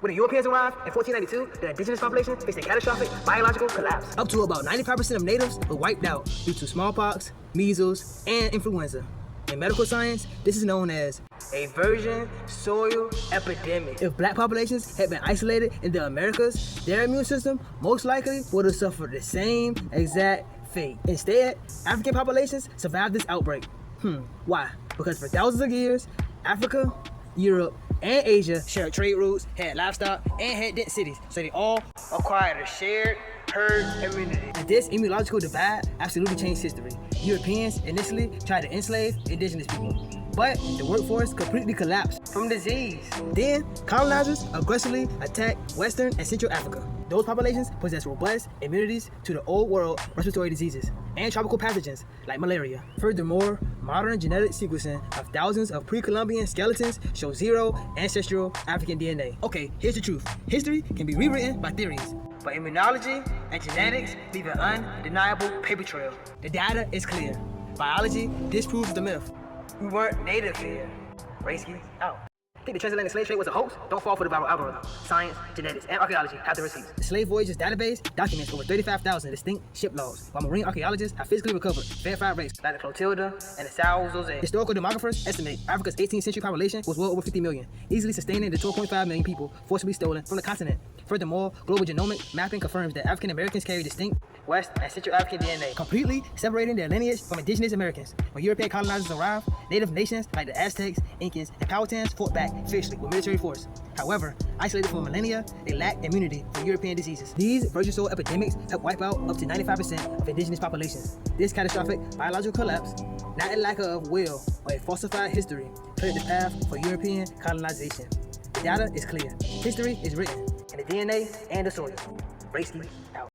When the Europeans arrived in 1492, the indigenous population faced a catastrophic biological collapse. Up to about 95% of natives were wiped out due to smallpox, measles, and influenza. In medical science, this is known as a virgin soil epidemic. If black populations had been isolated in the Americas, their immune system most likely would have suffered the same exact fate. Instead, African populations survived this outbreak. Why? Because for thousands of years, Africa, Europe, and Asia shared trade routes, had livestock, and had dense cities, so they all acquired a shared herd immunity. And this immunological divide absolutely changed history. Europeans initially tried to enslave indigenous people, but the workforce completely collapsed from disease. Then, colonizers aggressively attacked Western and Central Africa. Those populations possess robust immunities to the old world respiratory diseases and tropical pathogens like malaria. Furthermore, modern genetic sequencing of thousands of pre-Columbian skeletons show zero ancestral African DNA. Okay, here's the truth. History can be rewritten by theories, but immunology and genetics leave an undeniable paper trail. The data is clear. Biology disproves the myth. We weren't native here. Raeski out. Think the transatlantic slave trade was a hoax? Don't fall for the viral algorithm. Science, genetics, and archaeology have the receipts. The Slave Voyages database documents over 35,000 distinct ship logs, while marine archaeologists have physically recovered verified rates like the Clotilda and the Salzos. Historical demographers estimate Africa's 18th century population was well over 50 million, easily sustaining the 12.5 million people forcibly stolen from the continent. Furthermore, global genomic mapping confirms that African Americans carry distinct West and Central African DNA, completely separating their lineage from indigenous Americans. When European colonizers arrived, native nations like the Aztecs, Incans, and Powhatans fought back fiercely with military force. However, isolated for millennia, they lacked immunity from European diseases. These virgin soil epidemics helped wipe out up to 95% of indigenous populations. This catastrophic biological collapse, not a lack of will or a falsified history, cleared the path for European colonization. The data is clear. History is written in the DNA and the soil. Raeski out.